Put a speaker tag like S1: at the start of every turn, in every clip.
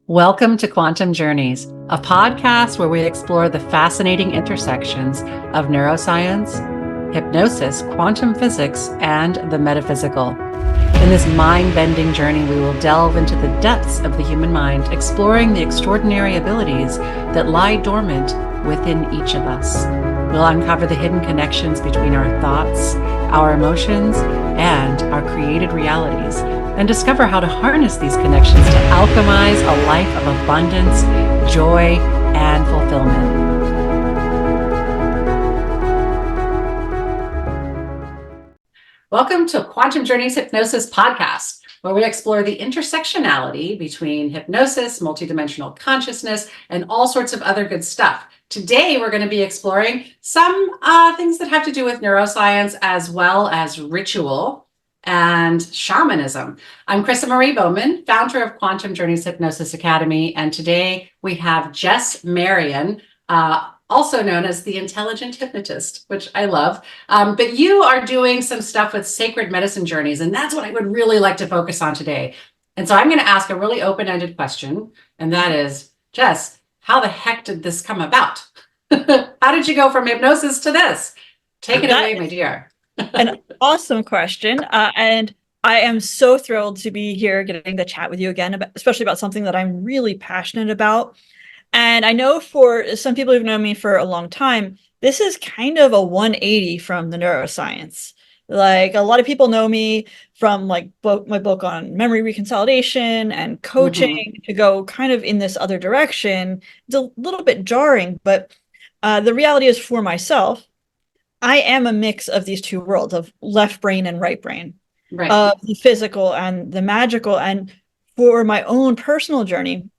S1: Welcome to Quantum Journeys, a podcast where we explore the fascinating intersections of neuroscience, hypnosis, quantum physics, and the metaphysical. In this mind-bending journey, we will delve into the depths of the human mind, exploring the extraordinary abilities that lie dormant within each of us. We'll uncover the hidden connections between our thoughts, our emotions, and our created realities, and discover how to harness these connections to alchemize a life of abundance, joy, and fulfillment. Welcome to Quantum Journeys Hypnosis Podcast, where we explore the intersectionality between hypnosis, multidimensional consciousness, and all sorts of other good stuff. Today, we're going to be exploring some things that have to do with neuroscience as well as ritual and shamanism. I'm Kryssa Marie Bowman, founder of Quantum Journeys Hypnosis Academy, and today we have Jess Marion, also known as the intelligent hypnotist, which I love. But you are doing some stuff with sacred medicine journeys, and that's what I would really like to focus on today. And so I'm going to ask a really open-ended question, and that is, Jess, how the heck did this come about? How did you go from hypnosis to this? Take it away, my dear.
S2: An awesome question. And I am so thrilled to be here getting to chat with you again, especially about something that I'm really passionate about. And I know for some people who've known me for a long time, this is kind of a 180 from the neuroscience. Like a lot of people know me from my book on memory reconsolidation and coaching to go kind of in this other direction. It's a little bit jarring, but the reality is for myself, I am a mix of these two worlds of left brain and right brain,
S1: Right.
S2: Of the physical and the magical. And for my own personal journey,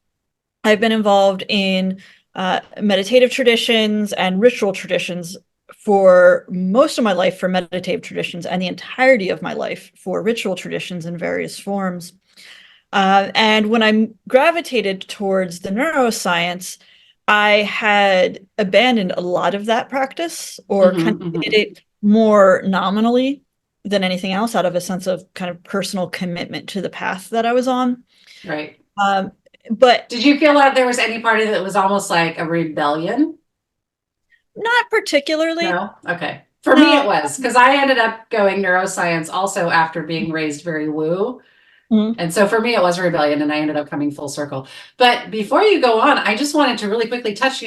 S2: I've been involved in meditative traditions and ritual traditions for most of my life for meditative traditions and the entirety of my life for ritual traditions in various forms. And when I gravitated towards the neuroscience, I had abandoned a lot of that practice or kind of did it more nominally than anything else out of a sense of kind of personal commitment to the path that I was on.
S1: Right.
S2: But
S1: did you feel like there was any part of it that was almost like a rebellion?
S2: Not particularly.
S1: No? Okay. For me, it was, because I ended up going neuroscience also after being raised very woo. And so for me, it was a rebellion, and I ended up coming full circle. But before you go on, I just wanted to really quickly touch,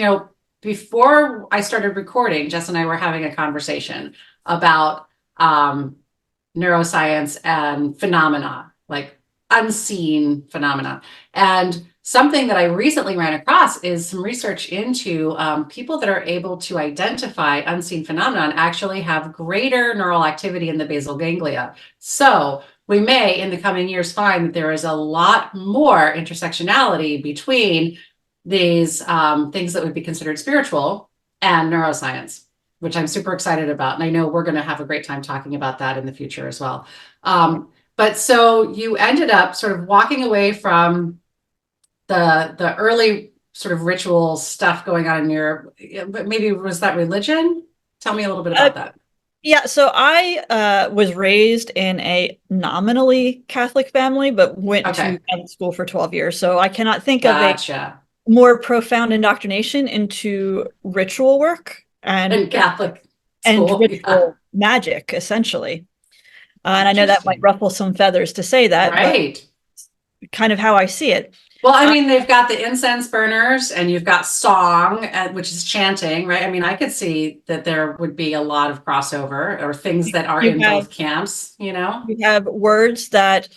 S1: before I started recording, Jess and I were having a conversation about neuroscience and phenomena, like unseen phenomena. And something that I recently ran across is some research into people that are able to identify unseen phenomena and actually have greater neural activity in the basal ganglia. So we may, in the coming years, find that there is a lot more intersectionality between these things that would be considered spiritual and neuroscience, which I'm super excited about. And I know we're going to have a great time talking about that in the future as well. But so you ended up sort of walking away from the early sort of ritual stuff going on in your, but maybe was that religion? Tell me a little bit about that.
S2: Yeah, so I was raised in a nominally Catholic family, but went to Catholic school for 12 years. So I cannot think of a more profound indoctrination into ritual work and
S1: Catholic
S2: and
S1: school.
S2: ritual magic, essentially. And I know that might ruffle some feathers to say that,
S1: right?
S2: But kind of how I see it.
S1: Well, I mean, they've got the incense burners and you've got song, which is chanting, right? I mean, I could see that there would be a lot of crossover or things that are in both camps,
S2: You have words that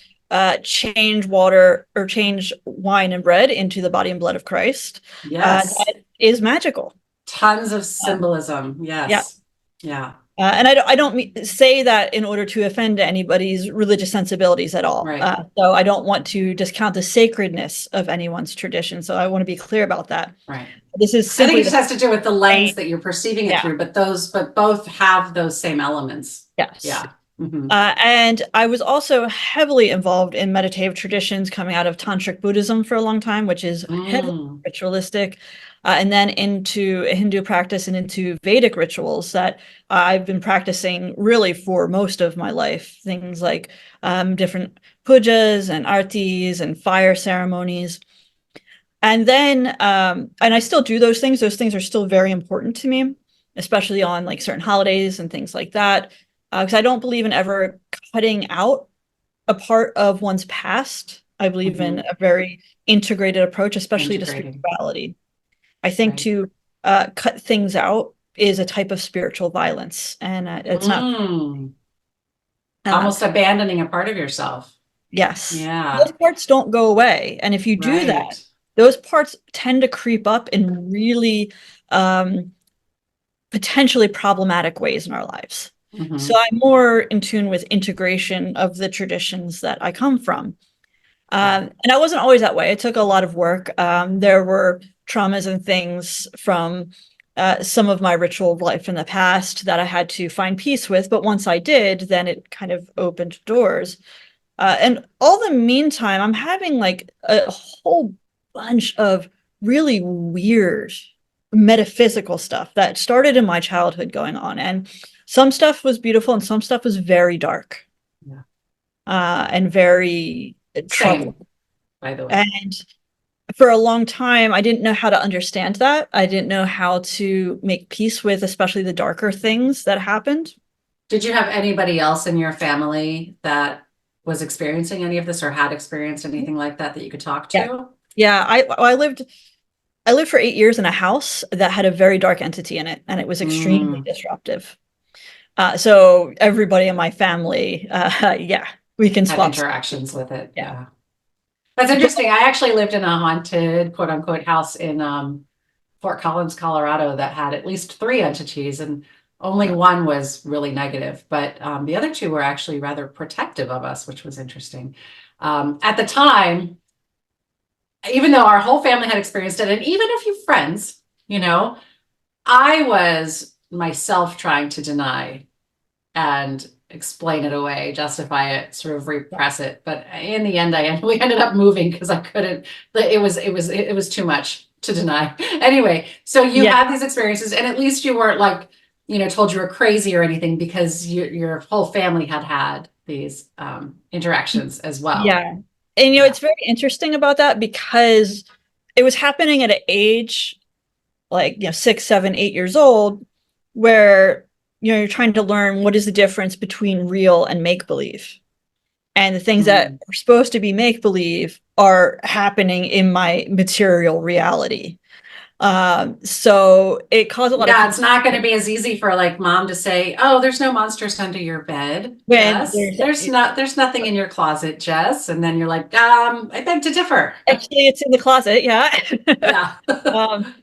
S2: change water or change wine and bread into the body and blood of Christ.
S1: Yes.
S2: That is magical.
S1: Tons of symbolism. Yes. Yeah.
S2: And I don't say that in order to offend anybody's religious sensibilities at all.
S1: Right.
S2: So I don't want to discount the sacredness of anyone's tradition. So I want to be clear about that.
S1: Right.
S2: This is
S1: I think it just has to do with the lens that you're perceiving it through, but both have those same elements.
S2: Yes.
S1: Yeah.
S2: And I was also heavily involved in meditative traditions coming out of Tantric Buddhism for a long time, which is heavily ritualistic. And then into a Hindu practice and into Vedic rituals that I've been practicing really for most of my life. Things like different pujas and artis and fire ceremonies. And then, and I still do those things. Those things are still very important to me, especially on like certain holidays and things like that. Because I don't believe in ever cutting out a part of one's past. I believe in
S1: Mhm.
S2: a very integrated approach, especially to
S1: Integrating,
S2: spirituality. I think
S1: right.
S2: to cut things out is a type of spiritual violence, and it's not.
S1: Mm.
S2: Um,
S1: Almost abandoning a part of yourself.
S2: yes, those
S1: Yeah,
S2: parts don't go away, and if you do
S1: right.
S2: that, those parts tend to creep up in really um, potentially problematic ways in our lives. So
S1: Hmm.
S2: I'm more in tune with integration of the traditions that I come from.
S1: Yeah.
S2: And I wasn't always that way. It took a lot of work. There were traumas and things from some of my ritual life in the past that I had to find peace with. But once I did, then it kind of opened doors. And all the meantime, I'm having like a whole bunch of really weird metaphysical stuff that started in my childhood going on. And some stuff was beautiful and some stuff was very dark
S1: Yeah.
S2: and very troubling.
S1: Same, by the way.
S2: And for a long time, I didn't know how to understand that. I didn't know how to make peace with, especially the darker things that happened.
S1: Did you have anybody else in your family that was experiencing any of this or had experienced anything like that that you could talk
S2: Yeah.
S1: to?
S2: Yeah, I lived for 8 years in a house that had a very dark entity in it, and it was extremely
S1: Mm.
S2: disruptive. So everybody in my family, yeah, we can
S1: Had
S2: swap.
S1: interactions with it.
S2: Yeah.
S1: Yeah. That's
S2: But
S1: interesting. I actually lived in a haunted, quote unquote, house in Fort Collins, Colorado that had at least three entities, and only one was really negative, but the other two were actually rather protective of us, which was interesting. At the time, even though our whole family had experienced it, and even a few friends, you know, I was myself trying to deny and explain it away, justify it, sort of
S2: yeah,
S1: repress it. But in the end, we ended up moving because I couldn't. It was too much to deny. Anyway, so you
S2: yeah,
S1: had these experiences, and at least you weren't like told you were crazy or anything because your whole family had had these interactions as well.
S2: yeah. And
S1: Yeah.
S2: it's very interesting about that because it was happening at an age like 6, 7, 8 years old, where you're trying to learn what is the difference between real and make believe. And the things that
S1: Mm.
S2: are supposed to be make believe are happening in my material reality. So it caused a lot of
S1: Yeah, it's not going to
S2: confusion
S1: be as easy for like mom to say, "Oh, there's no monsters under your bed,
S2: when
S1: Jess. There's nothing in your closet, Jess." And then you're like, I beg to differ."
S2: actually it's in the closet, yeah.
S1: Yeah.
S2: um,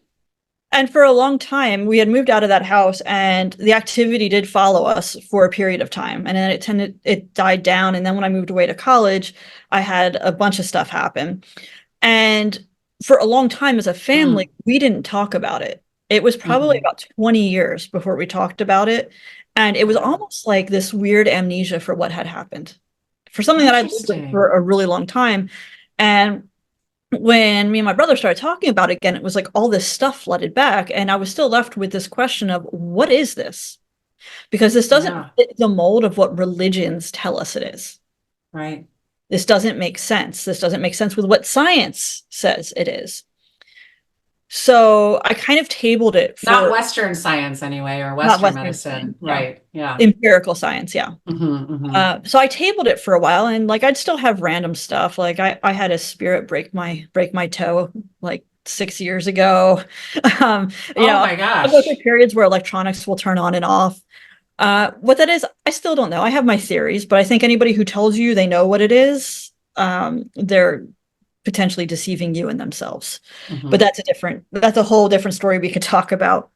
S2: and for a long time, we had moved out of that house, and the activity did follow us for a period of time, and then it died down. And then when I moved away to college, I had a bunch of stuff happen. And for a long time as a
S1: Mm.
S2: family, we didn't talk about it. It was probably
S1: Hmm.
S2: about 20 years before we talked about it. And it was
S1: Wow.
S2: almost like this weird amnesia for what had happened, for something that I lived with for
S1: Interesting.
S2: a really long time. And when me and my brother started talking about it again, it was like all this stuff flooded back. And I was still left with this question of what is this? Because this doesn't
S1: Yeah.
S2: fit the mold of what religions tell us it is.
S1: Right.
S2: This doesn't make sense. This doesn't make sense with what science says it is. So I kind of tabled it
S1: Not
S2: for
S1: Western science anyway, or
S2: not
S1: Western
S2: Western science,
S1: medicine.
S2: yeah,
S1: Right. Yeah.
S2: empirical science, yeah.
S1: Hmm. Hmm.
S2: So I tabled it for a while, and like I'd still have random stuff. Like I had a spirit break my toe like 6 years ago. Um, you
S1: Oh
S2: know,
S1: my
S2: I'll go through
S1: gosh.
S2: periods where electronics will turn on and off. What that is, I still don't know. I have my theories, but I think anybody who tells you they know what it is, they're potentially deceiving you and themselves. But
S1: Hmm.
S2: that's a whole different story we could talk about.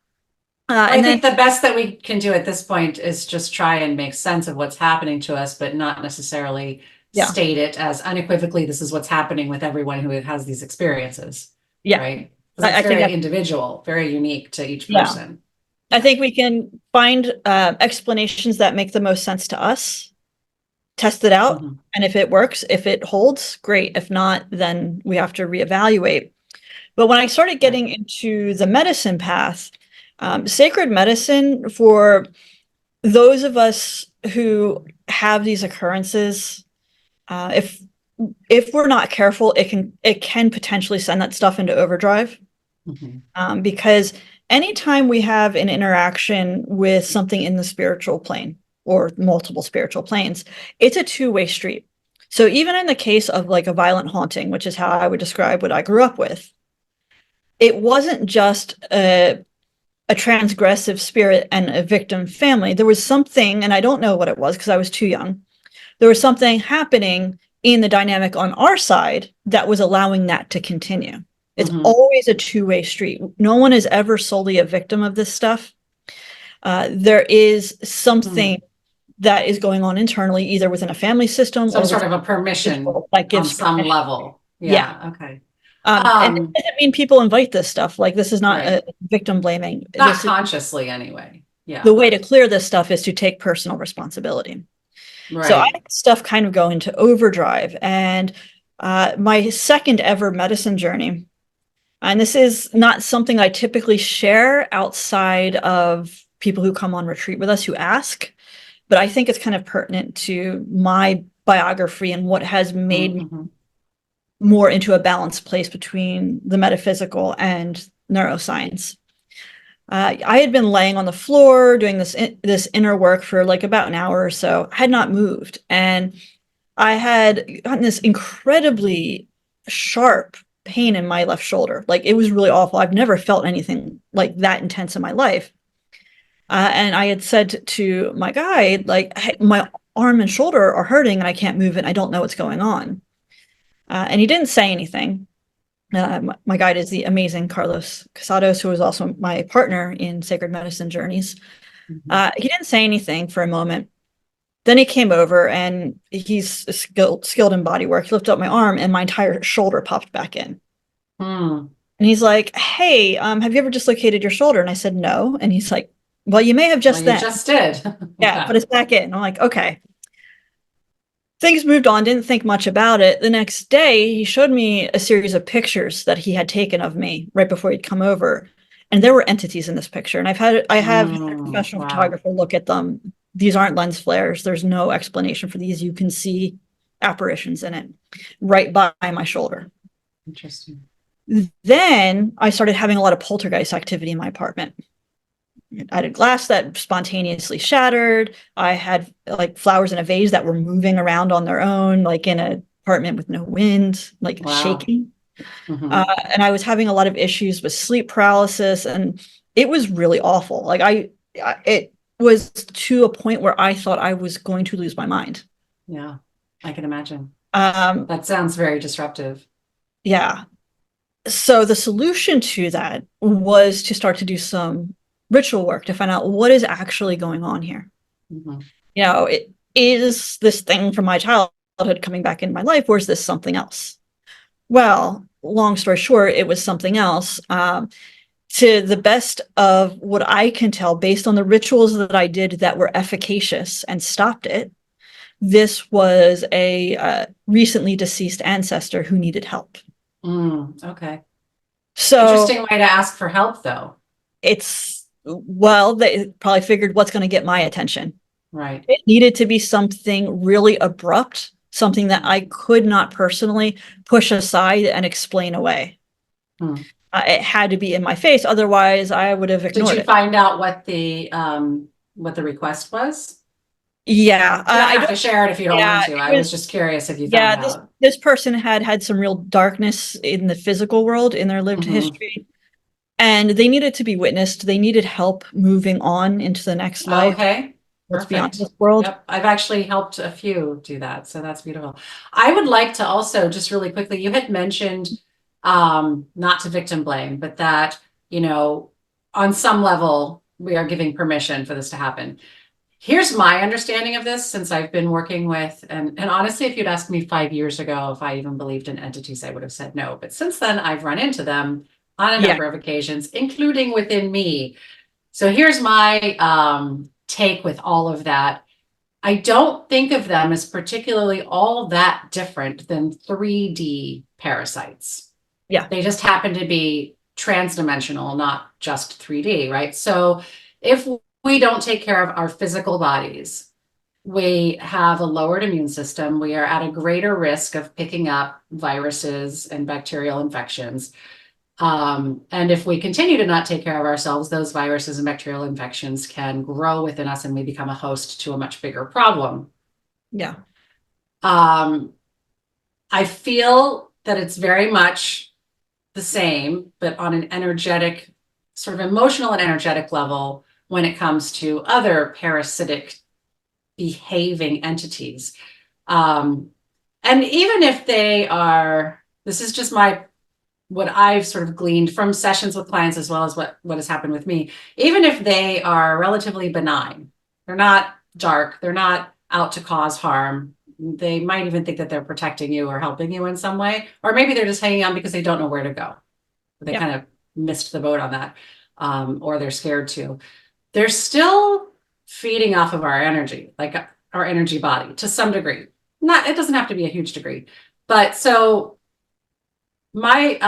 S1: Well, I
S2: And then,
S1: think the best that we can do at this point is just try and make sense of what's happening to us, but not necessarily
S2: yeah,
S1: state it as unequivocally, this is what's happening with everyone who has these experiences,
S2: yeah,
S1: right? Because it's
S2: I think
S1: very
S2: that,
S1: individual, very unique to each
S2: yeah,
S1: person.
S2: I
S1: Yeah.
S2: think we can find explanations that make the most sense to us, test it out,
S1: Hmm.
S2: and if it works, if it holds, great. If not, then we have to reevaluate. But when I started
S1: Right.
S2: getting into the medicine path, sacred medicine for those of us who have these occurrences, if if we're not careful, it can potentially send that stuff into overdrive. Because anytime we have an interaction with something in the spiritual plane or multiple spiritual planes, it's a two-way street. So even in the case of like a violent haunting, which is how I would describe what I grew up with, it wasn't just a transgressive spirit and a victim family. There was something, and I don't know what it was because I was too young. There was something happening in the dynamic on our side that was allowing that to continue. It's always a two-way street. No one is ever solely a victim of this stuff. There is something that is going on internally, either within a family system
S1: some
S2: or
S1: sort of a permission
S2: that gives
S1: on some
S2: permission.
S1: level. Yeah. Okay.
S2: And it doesn't mean people invite this stuff. Like, this is not
S1: Right.
S2: a victim blaming.
S1: Not
S2: This
S1: consciously anyway. Yeah.
S2: the way to clear this stuff is to take personal responsibility. So I
S1: Right.
S2: had stuff kind of go into overdrive. And my second ever medicine journey, and this is not something I typically share outside of people who come on retreat with us who ask, but I think it's kind of pertinent to my biography and what has made me more into a balanced place between the metaphysical and neuroscience. I had been laying on the floor doing this inner work for like about an hour or so. I had not moved, and I had gotten this incredibly sharp pain in my left shoulder. Like, it was really awful. I've never felt anything like that intense in my life. And I had said to my guide, like, hey, my arm and shoulder are hurting and I can't move it. And I don't know what's going on. And he didn't say anything. My guide is the amazing Carlos Casados, who was also my partner in Sacred Medicine Journeys. He didn't say anything for a moment. Then he came over, and he's skilled in body work. He lifted up my arm and my entire shoulder popped back in. And he's like, hey, have you ever dislocated your shoulder? And I said, no. And he's like, well, you may have just
S1: Well, you just did.
S2: Yeah, but it's back in. I'm like, okay. Things moved on, didn't think much about it. The next day, he showed me a series of pictures that he had taken of me right before he'd come over. And there were entities in this picture. And I have had a professional photographer look at them. These aren't lens flares. There's no explanation for these. You can see apparitions in it right by my shoulder.
S1: Interesting.
S2: Then I started having a lot of poltergeist activity in my apartment. I had a glass that spontaneously shattered. I had like flowers in a vase that were moving around on their own, like in an apartment with no wind, like shaking. And I was having a lot of issues with sleep paralysis, and it was really awful. Like it was to a point where I thought I was going to lose my mind.
S1: Yeah, I can imagine. That sounds very disruptive.
S2: Yeah. So the solution to that was to start to do some ritual work to find out what is actually going on here. You know, it is this thing from my childhood coming back into my life, or is this something else? Well, long story short, it was something else. To the best of what I can tell, based on the rituals that I did that were efficacious and stopped it, this was a recently deceased ancestor who needed help.
S1: Okay.
S2: So
S1: interesting way to ask for help, though.
S2: Well, they probably figured, what's going to get my attention?
S1: Right.
S2: It needed to be something really abrupt, something that I could not personally push aside and explain away. It had to be in my face, otherwise I would have ignored it.
S1: Did you find out what the request was?
S2: Yeah,
S1: you don't have to share it if you don't want to. I was just curious if you found out.
S2: This person had some real darkness in the physical world in their lived history. And they needed to be witnessed. They needed help moving on into the next life.
S1: Okay.
S2: What's beyond this world.
S1: Yep. I've actually helped a few do that. So that's beautiful. I would like to also just really quickly, you had mentioned not to victim blame, but that, you know, on some level, we are giving permission for this to happen. Here's my understanding of this, since I've been working with, and honestly, if you'd asked me 5 years ago if I even believed in entities, I would have said no. But since then, I've run into them on a number of occasions, including within me. So here's my take with all of that. I don't think of them as particularly all that different than 3D parasites.
S2: Yeah.
S1: They just happen to be transdimensional, not just 3D, right? So if we don't take care of our physical bodies, we have a lowered immune system. We are at a greater risk of picking up viruses and bacterial infections. And if we continue to not take care of ourselves, those viruses and bacterial infections can grow within us and we become a host to a much bigger problem.
S2: Yeah.
S1: I feel that it's very much the same, but on an energetic, sort of emotional and energetic level when it comes to other parasitic behaving entities. And even if they are, this is just what I've sort of gleaned from sessions with clients, as well as what has happened with me, even if they are relatively benign, they're not dark, they're not out to cause harm. They might even think that they're protecting you or helping you in some way, or maybe they're just hanging on because they don't know where to go. They kind of missed the boat on that, or they're scared to. They're still feeding off of our energy, like our energy body to some degree. It doesn't have to be a huge degree, but so my,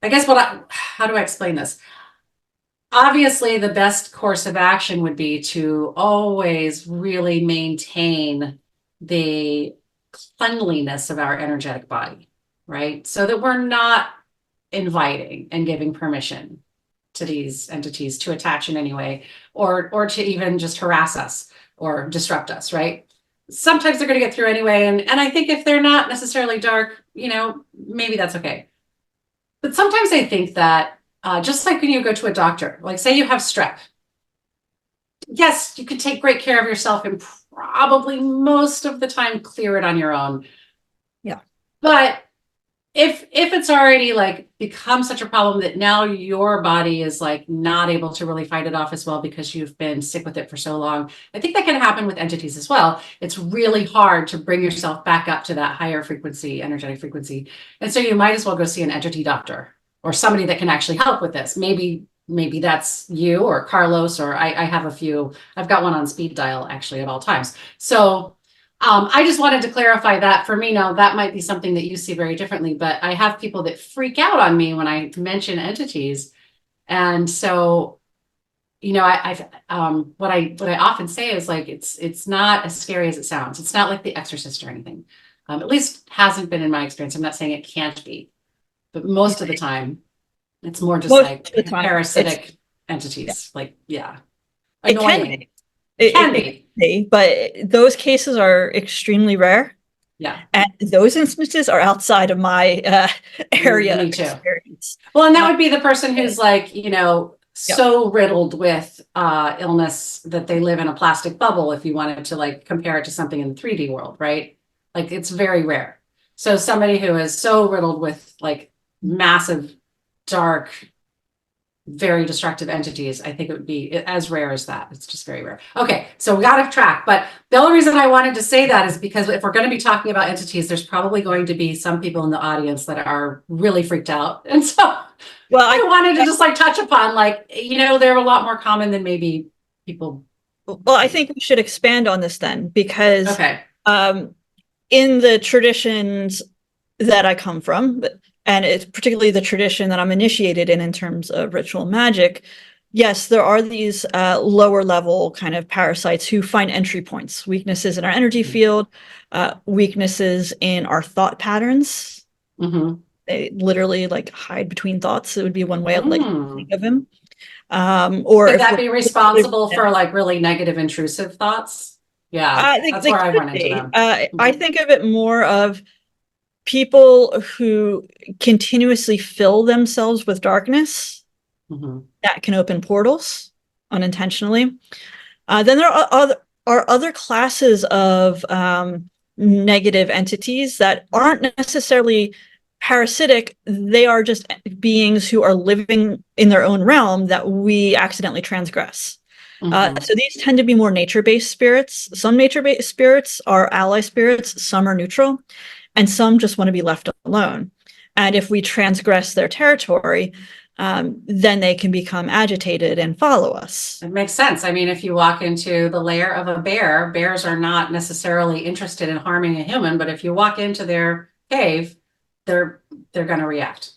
S1: I guess how do I explain this? Obviously, the best course of action would be to always really maintain the cleanliness of our energetic body, right? So that we're not inviting and giving permission to these entities to attach in any way, or to even just harass us or disrupt us, right? Sometimes they're going to get through anyway. And I think if they're not necessarily dark, maybe that's okay. But sometimes I think that just like when you go to a doctor, like say you have strep, yes, you could take great care of yourself and probably most of the time clear it on your own.
S2: Yeah.
S1: But if it's already like become such a problem that now your body is like not able to really fight it off as well because you've been sick with it for so long, I think that can happen with entities as well. It's really hard to bring yourself back up to that higher frequency, energetic frequency. And so you might as well go see an entity doctor or somebody that can actually help with this. Maybe that's you or Carlos, or I have a few. I've got one on speed dial actually at all times. So I just wanted to clarify that for me. Now, that might be something that you see very differently, but I have people that freak out on me when I mention entities. And so, what I often say is like, it's not as scary as it sounds. It's not like The Exorcist or anything. At least hasn't been in my experience. I'm not saying it can't be, but most of the time, it's more just like parasitic entities. Like, yeah, annoying. It can be.
S2: But those cases are extremely rare.
S1: Yeah.
S2: And those instances are outside of my area
S1: Me
S2: of
S1: too.
S2: experience.
S1: Well, and that would be the person who's like, so riddled with illness that they live in a plastic bubble, if you wanted to like compare it to something in the 3D world, right? Like it's very rare. So somebody who is so riddled with like massive, dark, very destructive entities, I think it would be as rare as that. It's just very rare. Okay, so we got off track, but the only reason I wanted to say that is because if we're going to be talking about entities, there's probably going to be some people in the audience that are really freaked out. And so I wanted to just like touch upon like, they're a lot more common than maybe people.
S2: Well, I think we should expand on this then, because in the traditions that I come from, and it's particularly the tradition that I'm initiated in terms of ritual magic, yes, there are these lower level kind of parasites who find entry points, weaknesses in our energy field, weaknesses in our thought patterns.
S1: Mm-hmm.
S2: They literally like hide between thoughts. It would be one way I'd like to think of him. Or
S1: could that be responsible for like really negative, intrusive thoughts? Yeah, that's where I run into them.
S2: I think of it more of people who continuously fill themselves with darkness that can open portals unintentionally. Then there are other classes of negative entities that aren't necessarily parasitic. They are just beings who are living in their own realm that we accidentally transgress. So these tend to be more nature-based spirits. Some nature-based spirits are ally spirits, some are neutral, and some just want to be left alone. And if we transgress their territory, then they can become agitated and follow us.
S1: It makes sense. I mean, if you walk into the lair of a bear, bears are not necessarily interested in harming a human, but if you walk into their cave, they're going to react.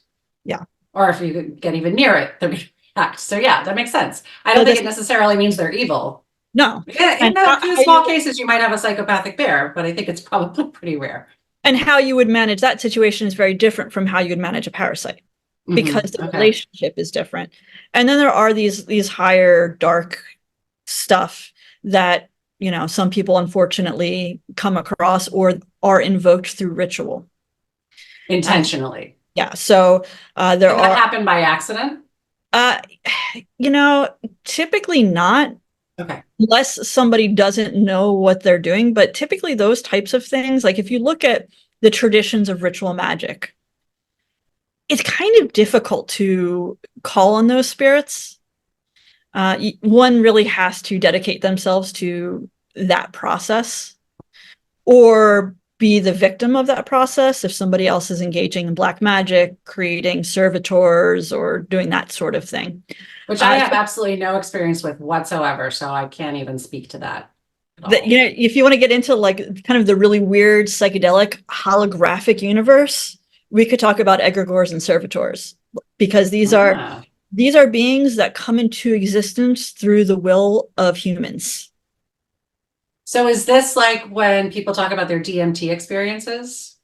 S2: Yeah.
S1: Or if you get even near it, they're going to react. So yeah, that makes sense. I don't think it necessarily means they're evil.
S2: No.
S1: Yeah,
S2: And
S1: in a
S2: how
S1: few
S2: you
S1: small cases, you might have a psychopathic bear, but I think it's probably pretty rare.
S2: and how you would manage that situation is very different from how you would manage a parasite because the
S1: Okay.
S2: relationship is different. And then there are these higher dark stuff that, you know, some people unfortunately come across or are invoked through ritual.
S1: Intentionally.
S2: Yeah. So there
S1: Can that
S2: are,
S1: happen by accident?
S2: uh, you know, typically not,
S1: Okay.
S2: unless somebody doesn't know what they're doing. But typically those types of things, like if you look at the traditions of ritual magic, it's kind of difficult to call on those spirits. One really has to dedicate themselves to that process or be the victim of that process if somebody else is engaging in black magic, creating servitors, or doing that sort of thing.
S1: Which I have absolutely no experience with whatsoever, so I can't even speak to that at all.
S2: You know, if you want to get into like kind of the really weird psychedelic holographic universe, we could talk about egregores and servitors because these are beings that come into existence through the will of humans.
S1: So is this like when people talk about their DMT experiences?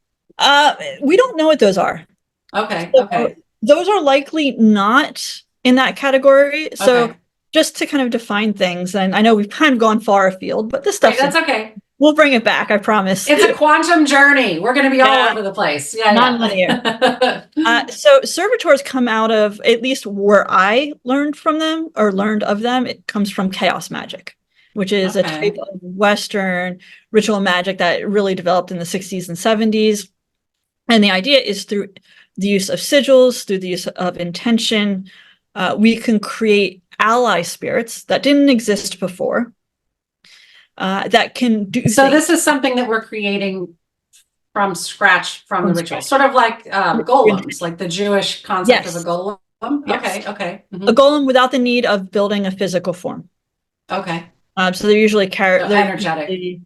S2: We don't know what those are.
S1: Okay,
S2: So
S1: okay.
S2: those are likely not in that category. So
S1: Okay.
S2: just to kind of define things, and I know we've kind of gone far afield, but this stuff,
S1: That's okay.
S2: We'll bring it back, I promise.
S1: It's a quantum journey. We're going to be all
S2: Yeah,
S1: over the place. Yeah,
S2: non-linear. So servitors come out of, at least where I learned from them or learned of them, it comes from chaos magic, which is a type of Western ritual magic that really developed in the 60s and 70s. And the idea is through the use of sigils, through the use of intention, we can create ally spirits that didn't exist before, that can do
S1: So
S2: things.
S1: this is something that we're creating from scratch from the ritual, sort of like golems, like the Jewish concept of a golem.
S2: Yes.
S1: Okay.
S2: A golem without the need of building a physical form.
S1: Okay.
S2: So they're usually
S1: energetic.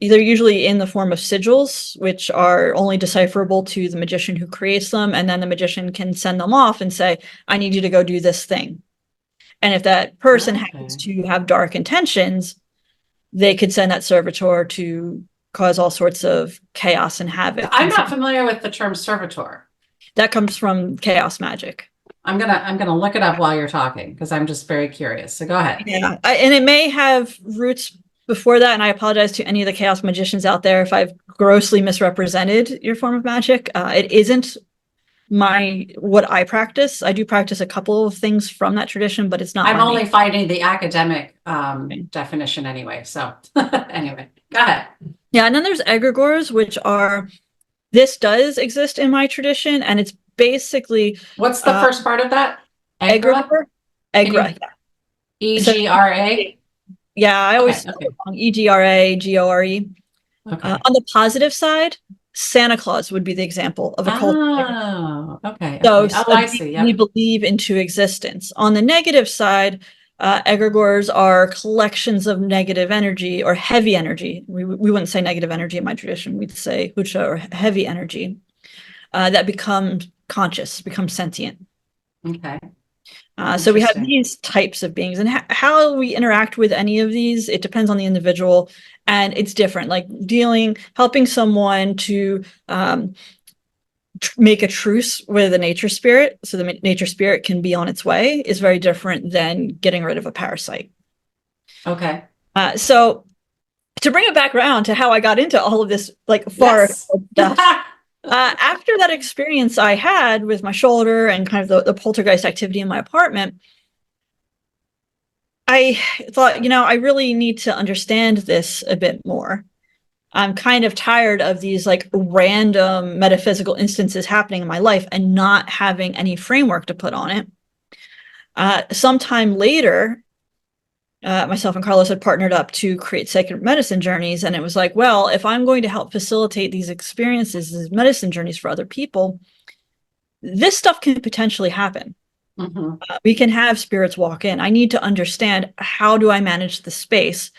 S2: They're usually in the form of sigils, which are only decipherable to the magician who creates them, and then the magician can send them off and say, "I need you to go do this thing." And if that person happens to have dark intentions, they could send that servitor to cause all sorts of chaos and havoc.
S1: I'm not familiar with the term servitor.
S2: That comes from chaos magic.
S1: I'm gonna look it up while you're talking because I'm just very curious. So go ahead.
S2: Yeah, and it may have roots before that, and I apologize to any of the chaos magicians out there if I've grossly misrepresented your form of magic. It isn't what I practice. I do practice a couple of things from that tradition, but it's not.
S1: I'm only finding the academic definition anyway. So anyway, go ahead.
S2: Yeah, and then there's egregores, which are, this does exist in my tradition, and it's basically,
S1: what's the first part of that?
S2: Egregore. Egra.
S1: EGRA.
S2: Yeah, I always EGRA, GORE.
S1: Okay.
S2: On the positive side, Santa Claus would be the example of a cult.
S1: Oh, okay.
S2: So
S1: I see.
S2: We believe into existence. On the negative side, egregores are collections of negative energy or heavy energy. We wouldn't say negative energy in my tradition. We'd say hucha or heavy energy that becomes conscious, becomes sentient.
S1: Okay.
S2: So we have these types of beings, and how we interact with any of these, it depends on the individual, and it's different. Like helping someone to make a truce with a nature spirit, so the nature spirit can be on its way, is very different than getting rid of a parasite.
S1: Okay.
S2: So to bring it back around to how I got into all of this, like far stuff. After that experience I had with my shoulder and kind of the poltergeist activity in my apartment, I thought, I really need to understand this a bit more. I'm kind of tired of these like random metaphysical instances happening in my life and not having any framework to put on it. Sometime later, myself and Carlos had partnered up to create sacred medicine journeys. And it was like, well, if I'm going to help facilitate these experiences, these medicine journeys for other people, this stuff can potentially happen. We can have spirits walk in. I need to understand, how do I manage the space?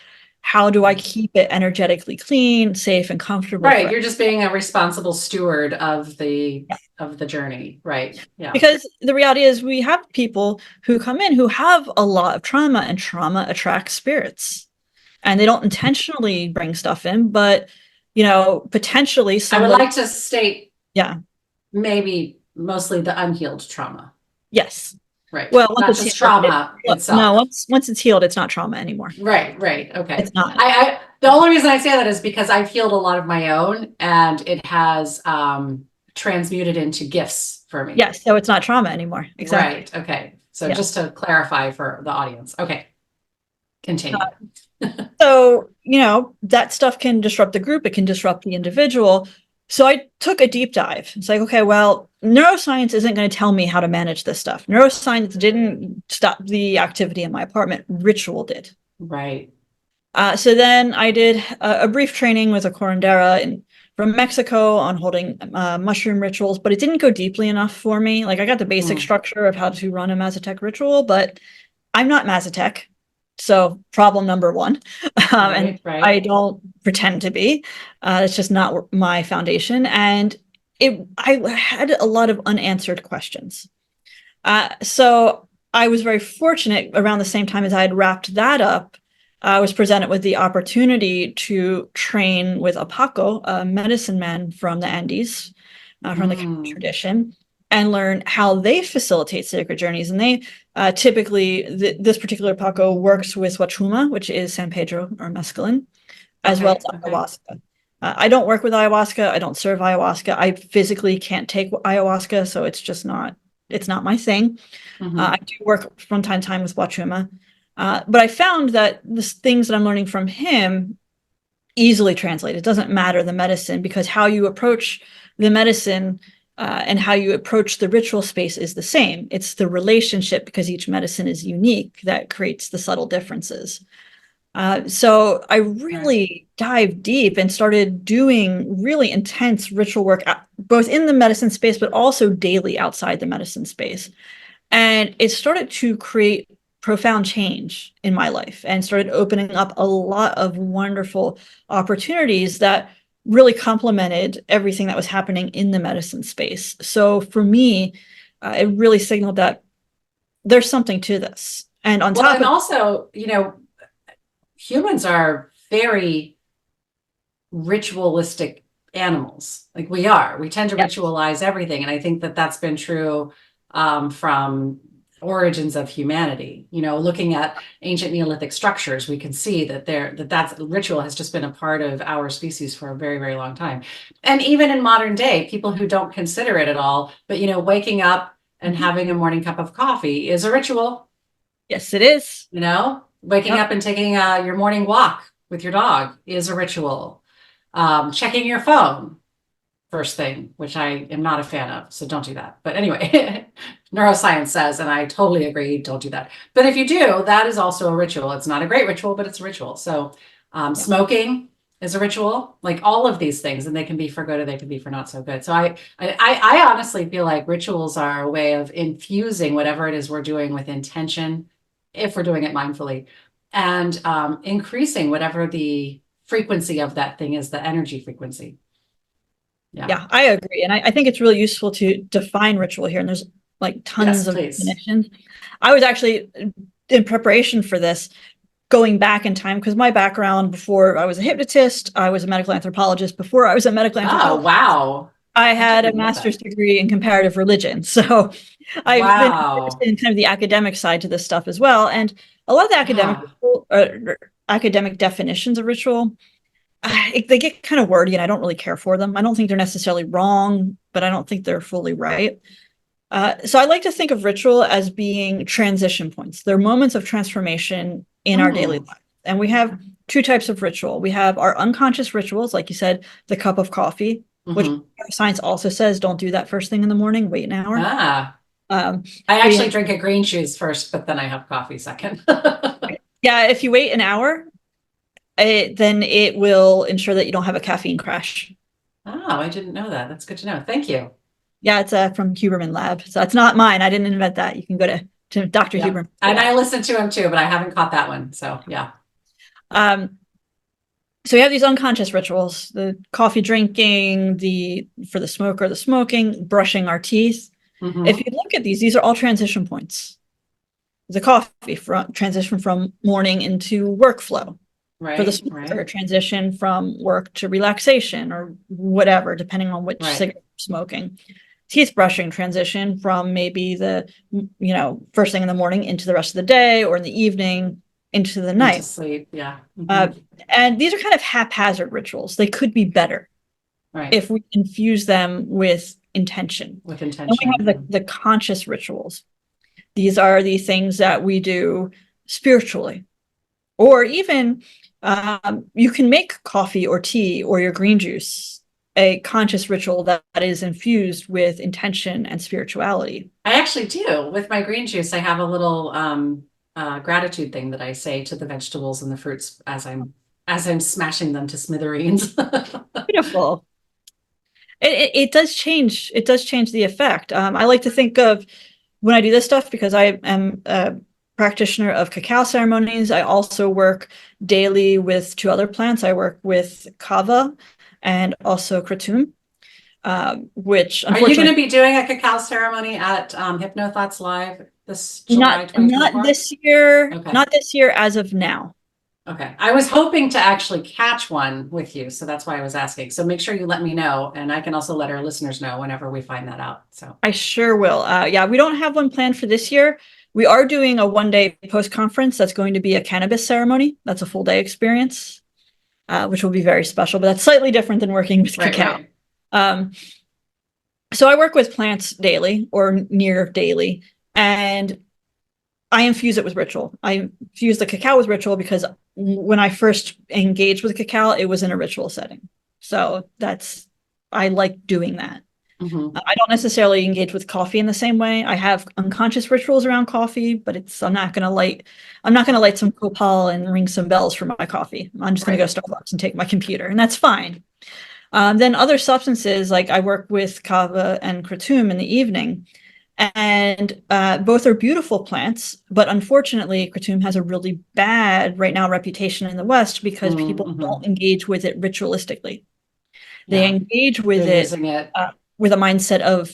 S2: How do I keep it energetically clean, safe, and comfortable?
S1: Right. You're just being a responsible steward of the journey. Right. Yeah.
S2: Because the reality is we have people who come in who have a lot of trauma, and trauma attracts spirits. and they don't intentionally bring stuff in, but potentially
S1: I
S2: somebody.
S1: would like to state,
S2: Yeah.
S1: maybe mostly the unhealed trauma.
S2: Yes.
S1: Right.
S2: Well,
S1: Not
S2: once
S1: just
S2: it's healed,
S1: trauma itself.
S2: no, once it's healed, it's not trauma anymore.
S1: Right. Okay.
S2: It's not.
S1: The only reason I say that is because I've healed a lot of my own, and it has transmuted into gifts for me.
S2: Yes. So it's not trauma anymore. Exactly.
S1: Right. Okay. So
S2: Yeah.
S1: just to clarify for the audience. Okay. Continue.
S2: So, that stuff can disrupt the group. It can disrupt the individual. So I took a deep dive. It's like, okay, well, neuroscience isn't going to tell me how to manage this stuff. Neuroscience didn't stop the activity in my apartment. Ritual did.
S1: Right.
S2: So then I did a brief training with a curandera from Mexico on holding mushroom rituals, but it didn't go deeply enough for me. Like, I got the basic structure of how to run a Mazatec ritual, but I'm not Mazatec. So problem number one. And I don't pretend to be. It's just not my foundation. And I had a lot of unanswered questions. So I was very fortunate. Around the same time as I had wrapped that up, I was presented with the opportunity to train with a Paco, a medicine man from the Andes, from the tradition, and learn how they facilitate sacred journeys. And they typically, this particular Paco works with Wachuma, which is San Pedro or mescaline, as well as ayahuasca. I don't work with ayahuasca. I don't serve ayahuasca. I physically can't take ayahuasca, so it's just not, it's not my thing. I do work from time to time with Wachuma. But I found that the things that I'm learning from him easily translate. It doesn't matter the medicine, because how you approach the medicine and how you approach the ritual space is the same. It's the relationship, because each medicine is unique, that creates the subtle differences. So I really dived deep and started doing really intense ritual work, both in the medicine space, but also daily outside the medicine space. And it started to create profound change in my life and started opening up a lot of wonderful opportunities that really complemented everything that was happening in the medicine space. So for me, it really signaled that there's something to this. And on top of,
S1: also, humans are very ritualistic animals. Like we tend to ritualize everything. And I think that that's been true from origins of humanity. Looking at ancient Neolithic structures, we can see that that's ritual has just been a part of our species for a very, very long time. And even in modern day, people who don't consider it at all, but waking up and having a morning cup of coffee is a ritual.
S2: Yes, it is.
S1: Waking up and taking your morning walk with your dog is a ritual. Checking your phone first thing, which I am not a fan of, so don't do that. But anyway, neuroscience says, and I totally agree, don't do that. But if you do, that is also a ritual. It's not a great ritual, but it's a ritual. So smoking is a ritual, like all of these things, and they can be for good or they can be for not so good. So I honestly feel like rituals are a way of infusing whatever it is we're doing with intention, if we're doing it mindfully, and increasing whatever the frequency of that thing is, the energy frequency.
S2: Yeah, I agree. And I think it's really useful to define ritual here. And there's like tons of definitions. I was actually, in preparation for this, going back in time, because my background before I was a hypnotist, I was a medical anthropologist. Before I was a medical anthropologist.
S1: Oh, wow.
S2: I had a master's degree in comparative religion. So I've been interested in kind of the academic side to this stuff as well. And a lot of the academic definitions of ritual, they get kind of wordy and I don't really care for them. I don't think they're necessarily wrong, but I don't think they're fully right. So I like to think of ritual as being transition points. They're moments of transformation in our daily life. And we have two types of ritual. We have our unconscious rituals, like you said, the cup of coffee, which science also says don't do that first thing in the morning, wait an hour.
S1: I actually drink a green juice first, but then I have coffee second.
S2: Yeah, if you wait an hour, then it will ensure that you don't have a caffeine crash.
S1: Oh, I didn't know that. That's good to know. Thank you.
S2: Yeah, it's from Huberman Lab. So it's not mine. I didn't invent that. You can go to Dr. Huberman.
S1: And I listen to him too, but I haven't caught that one. So yeah.
S2: So we have these unconscious rituals, the coffee drinking, for the smoker, the smoking, brushing our teeth. If you look at these are all transition points. The coffee transition from morning into workflow. for the
S1: Right,
S2: smoker,
S1: right,
S2: transition from work to relaxation or whatever, depending on which
S1: right.
S2: cigarette you're smoking. Teeth brushing, transition from maybe the, first thing in the morning into the rest of the day, or in the evening into the
S1: Into
S2: night.
S1: sleep, yeah.
S2: Uh, and these are kind of haphazard rituals. They could be better
S1: Right,
S2: if we infuse them with intention.
S1: with
S2: And we have
S1: intention.
S2: the conscious rituals. These are the things that we do spiritually, or even you can make coffee or tea or your green juice a conscious ritual that is infused with intention and spirituality.
S1: I actually do. With my green juice, I have a little gratitude thing that I say to the vegetables and the fruits as I'm smashing them to smithereens.
S2: Beautiful. It does change. It does change the effect. I like to think of when I do this stuff, because I am a practitioner of cacao ceremonies. I also work daily with two other plants. I work with kava and also kratom, which
S1: Are you going to
S2: unfortunately
S1: be doing a cacao ceremony at Hypno Thoughts Live this July
S2: not
S1: 2024?
S2: this year,
S1: Okay.
S2: not this year as of now.
S1: Okay. I was hoping to actually catch one with you, so that's why I was asking. So make sure you let me know, and I can also let our listeners know whenever we find that out. So
S2: I sure will. Yeah, we don't have one planned for this year. We are doing a 1 day post conference that's going to be a cannabis ceremony. That's a full day experience, which will be very special, but that's slightly different than working with
S1: right,
S2: cacao.
S1: right.
S2: So I work with plants daily or near daily, and I infuse it with ritual. I infuse the cacao with ritual because when I first engaged with cacao, it was in a ritual setting. So I like doing that.
S1: Mhm.
S2: I don't necessarily engage with coffee in the same way. I have unconscious rituals around coffee, but I'm not gonna light some copal and ring some bells for my coffee. I'm just gonna go
S1: Right.
S2: to Starbucks and take my computer, and that's fine. Then other substances, like I work with kava and kratom in the evening, and both are beautiful plants, but unfortunately, kratom has a really bad right now reputation in the West because people
S1: Mm-hmm.
S2: don't engage with it ritualistically. They
S1: Yeah.
S2: engage with
S1: They're
S2: it
S1: using it.
S2: with a mindset of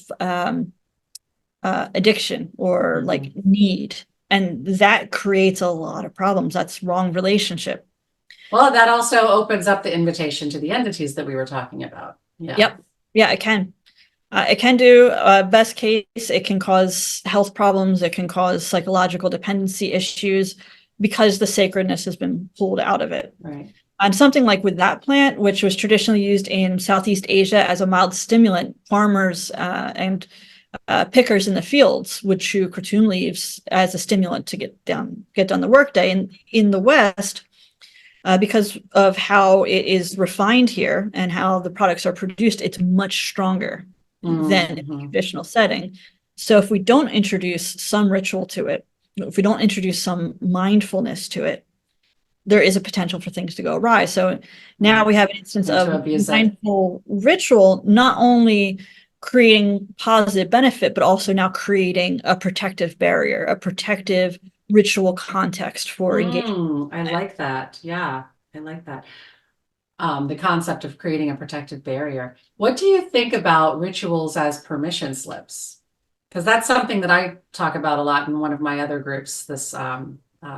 S2: addiction or like
S1: Mhm.
S2: need, and that creates a lot of problems. That's wrong relationship.
S1: Well, that also opens up the invitation to the entities that we were talking about. Yeah.
S2: Yep. Yeah, it can. It can do, best case, it can cause health problems. It can cause psychological dependency issues because the sacredness has been pulled out of it.
S1: Right.
S2: And something like with that plant, which was traditionally used in Southeast Asia as a mild stimulant, farmers and pickers in the fields would chew kratom leaves as a stimulant to get done the workday. And in the West, because of how it is refined here and how the products are produced, it's much stronger than in the
S1: Mm-hmm.
S2: traditional setting. So if we don't introduce some ritual to it, if we don't introduce some mindfulness to it, there is a potential for things to go awry. So now
S1: Right.
S2: we have an instance
S1: And to
S2: of
S1: abuse it.
S2: mindful ritual, not only creating positive benefit, but also now creating a protective barrier, a protective ritual context for engagement.
S1: I like that. Yeah. I like that. The concept of creating a protective barrier. What do you think about rituals as permission slips? Because that's something that I talk about a lot in one of my other groups, this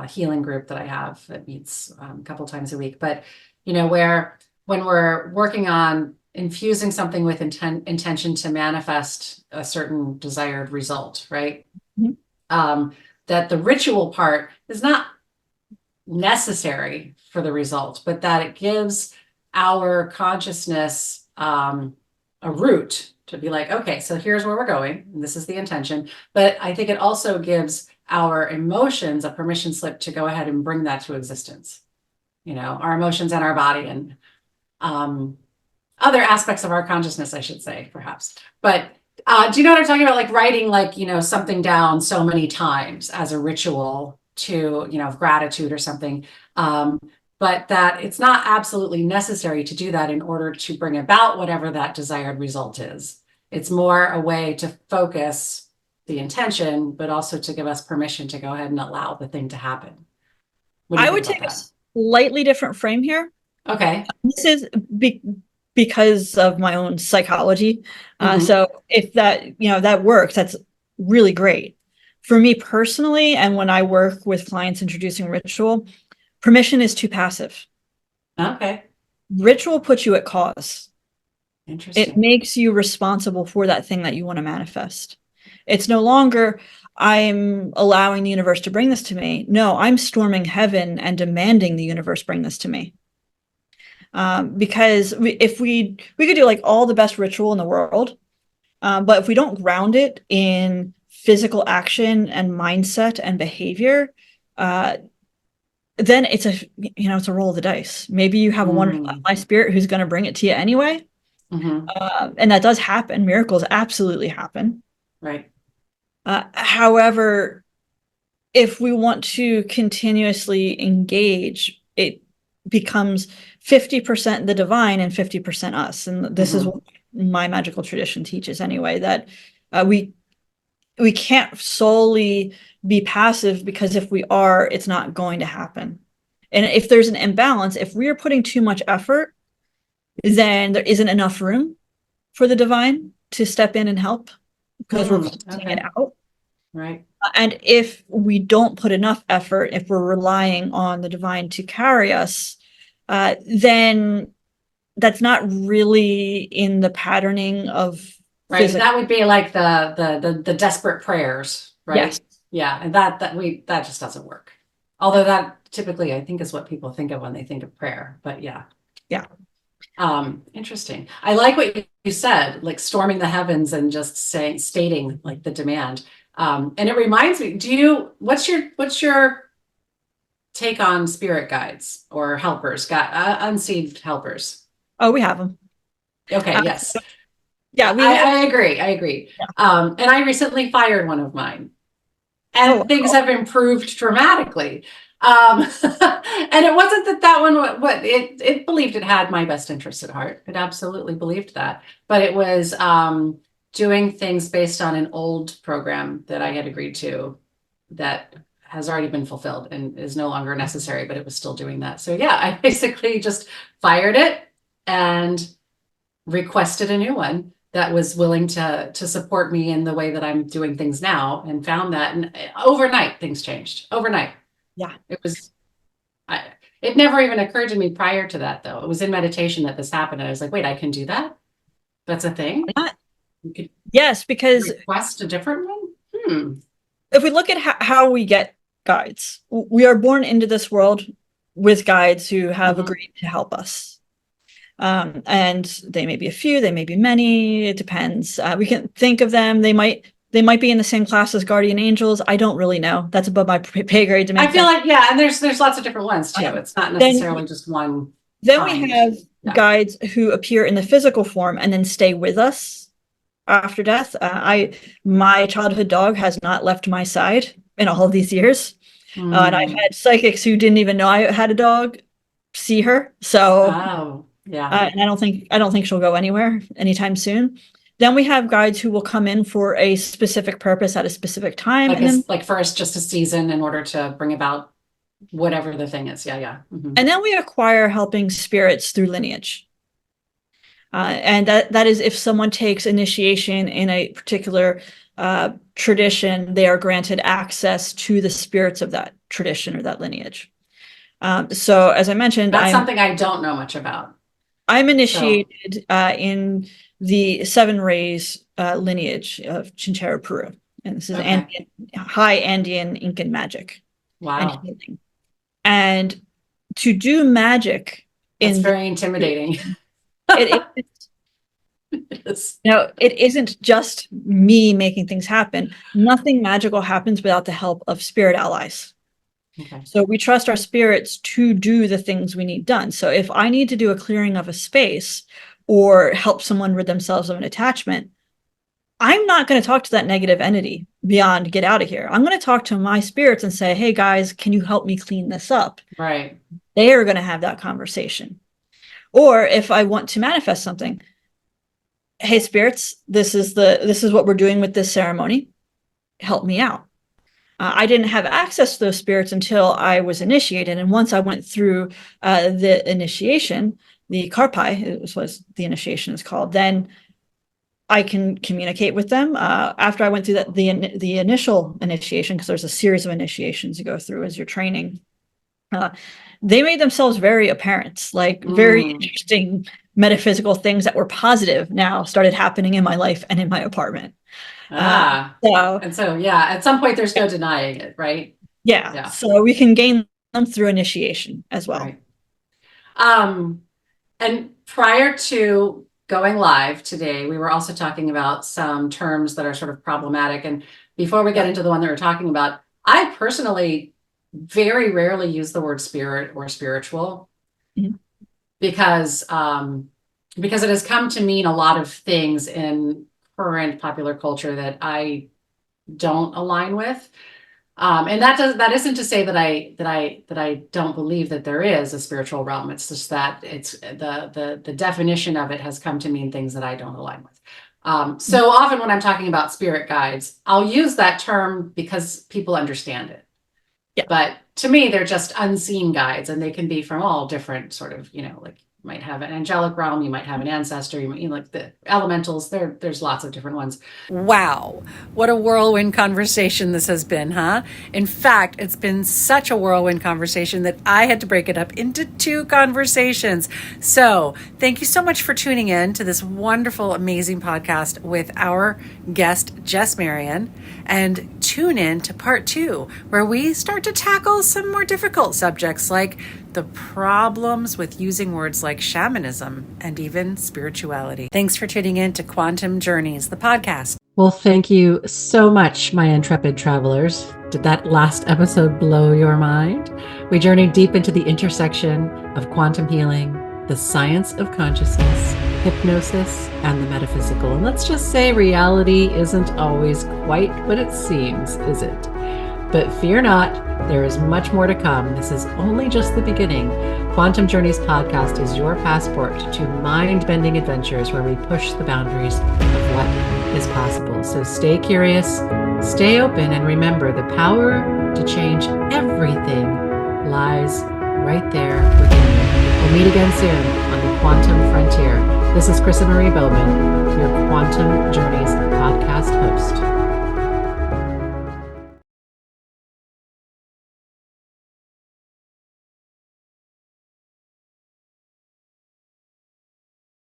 S1: healing group that I have that meets a couple times a week. But, where when we're working on infusing something with intention to manifest a certain desired result, right?
S2: Mhm.
S1: That the ritual part is not necessary for the result, but that it gives our consciousness a route to be like, okay, so here's where we're going, and this is the intention. But I think it also gives our emotions a permission slip to go ahead and bring that to existence. Our emotions and our body and other aspects of our consciousness, I should say, perhaps. But do you know what I'm talking about? Like writing, like, something down so many times as a ritual to, gratitude or something. But that it's not absolutely necessary to do that in order to bring about whatever that desired result is. It's more a way to focus the intention, but also to give us permission to go ahead and allow the thing to happen. What do you
S2: I
S1: think
S2: would
S1: about
S2: take a
S1: that?
S2: slightly different frame here.
S1: Okay.
S2: This is because of my own psychology.
S1: Mm-hmm.
S2: So if that works, that's really great. For me personally, and when I work with clients introducing ritual, permission is too passive.
S1: Okay.
S2: Ritual puts you at cause. It
S1: Interesting.
S2: makes you responsible for that thing that you want to manifest. It's no longer, I'm allowing the universe to bring this to me. No, I'm storming heaven and demanding the universe bring this to me. Because if we could do like all the best ritual in the world, but if we don't ground it in physical action and mindset and behavior, then it's a roll of the dice. Maybe you have a wonderful
S1: Mm.
S2: ally spirit who's going to bring it to you anyway.
S1: Hmm.
S2: And that does happen. Miracles absolutely happen.
S1: Right.
S2: However, if we want to continuously engage, it becomes 50% the divine and 50% us. And this is
S1: Hmm.
S2: what my magical tradition teaches anyway, that we can't solely be passive, because if we are, it's not going to happen. And if there's an imbalance, if we are putting too much effort, then there isn't enough room for the divine to step in and help, because we're closing it
S1: Okay.
S2: out.
S1: Right.
S2: And if we don't put enough effort, if we're relying on the divine to carry us, then that's not really in the patterning of
S1: Right.
S2: physics.
S1: That would be like the desperate prayers, right?
S2: Yes.
S1: Yeah. And that just doesn't work. Although that typically I think is what people think of when they think of prayer. But yeah.
S2: Yeah.
S1: Interesting. I like what you said, like storming the heavens and just stating like the demand. And it reminds me, what's your take on spirit guides or helpers, unseen helpers?
S2: Oh, we have them.
S1: Okay, yes.
S2: Yeah, we have.
S1: I agree. I agree.
S2: Yeah.
S1: And I recently fired one of mine,
S2: Oh,
S1: and things have improved dramatically. Um, and it wasn't that one, what it believed it had my best interest at heart. It absolutely believed that, but it was doing things based on an old program that I had agreed to that has already been fulfilled and is no longer necessary, but it was still doing that. So yeah, I basically just fired it and requested a new one that was willing to support me in the way that I'm doing things now, and found that, and overnight things changed overnight.
S2: yeah.
S1: It was, I, it never even occurred to me prior to that, though. It was in meditation that this happened. And I was like, wait, I can do that. That's a thing. You could
S2: Yes, because
S1: request a different one. Hmm.
S2: if we look at how we get guides, we are born into this world with guides who have
S1: Mhm.
S2: agreed to help us. And they may be a few, they may be many, it depends. We can think of them, they might be in the same class as guardian angels. I don't really know. That's above my pay grade to
S1: I
S2: make
S1: feel
S2: that.
S1: like, yeah, and there's lots of different ones too. It's not
S2: Then
S1: necessarily just one
S2: then we
S1: kind.
S2: have
S1: Yeah.
S2: guides who appear in the physical form and then stay with us after death. My childhood dog has not left my side in all of these years. And I've had psychics who didn't even know I had a dog see her. So
S1: Oh, yeah.
S2: and I don't think she'll go anywhere anytime soon. Then we have guides who will come in for a specific purpose at a specific time,
S1: Like
S2: and then
S1: like first just a season in order to bring about whatever the thing is. Yeah, yeah. Mhm.
S2: and then we acquire helping spirits through lineage. And that is if someone takes initiation in a particular tradition, they are granted access to the spirits of that tradition or that lineage. So as I mentioned,
S1: That's
S2: I'm
S1: something I don't know much about. So,
S2: initiated in the Seven Rays lineage of Chinchero, Peru, and this is
S1: okay.
S2: high Andean Incan magic and
S1: Wow.
S2: healing. And to do magic
S1: That's
S2: in
S1: very intimidating.
S2: it, it
S1: It is.
S2: it isn't just me making things happen. Nothing magical happens without the help of spirit allies.
S1: Okay.
S2: So we trust our spirits to do the things we need done. So if I need to do a clearing of a space or help someone rid themselves of an attachment, I'm not going to talk to that negative entity beyond get out of here. I'm going to talk to my spirits and say, hey guys, can you help me clean this up?
S1: Right.
S2: They are going to have that conversation. Or if I want to manifest something, hey spirits, this is what we're doing with this ceremony. Help me out. I didn't have access to those spirits until I was initiated. And once I went through the initiation, the Karpai, it was what the initiation is called, then I can communicate with them. After I went through the initial initiation, because there's a series of initiations you go through as you're training, uh, they made themselves very apparent, like very interesting metaphysical things that were positive now started happening in my life and in my apartment.
S1: And so, yeah, at some point there's no denying it, right?
S2: Yeah. So we can gain them through initiation as well.
S1: Right. And prior to going live today, we were also talking about some terms that are sort of problematic. And before we get into the one that we're talking about, I personally very rarely use the word spirit or spiritual because it has come to mean a lot of things in current popular culture that I don't align with. And that isn't to say that I don't believe that there is a spiritual realm. It's just that it's the definition of it has come to mean things that I don't align with. So often when I'm talking about spirit guides, I'll use that term because people understand it.
S2: Yeah.
S1: But to me, they're just unseen guides, and they can be from all different sort of, like you might have an angelic realm, you might have an ancestor, you might, like the elementals, there's lots of different ones. Wow. What a whirlwind conversation this has been, huh? In fact, it's been such a whirlwind conversation that I had to break it up into 2 conversations. So thank you so much for tuning in to this wonderful, amazing podcast with our guest, Jess Marion, and tune in to part 2, where we start to tackle some more difficult subjects like the problems with using words like shamanism and even spirituality. Thanks for tuning in to Quantum Journeys, the podcast. Well, thank you so much, my intrepid travelers. Did that last episode blow your mind? We journeyed deep into the intersection of quantum healing, the science of consciousness, hypnosis, and the metaphysical. And let's just say reality isn't always quite what it seems, is it? But fear not, there is much more to come. This is only just the beginning. Quantum Journeys podcast is your passport to mind-bending adventures where we push the boundaries of what is possible. So stay curious, stay open, and remember the power to change everything lies right there within you. We'll meet again soon on the Quantum Frontier. This is Kryssa Marie Bowman, your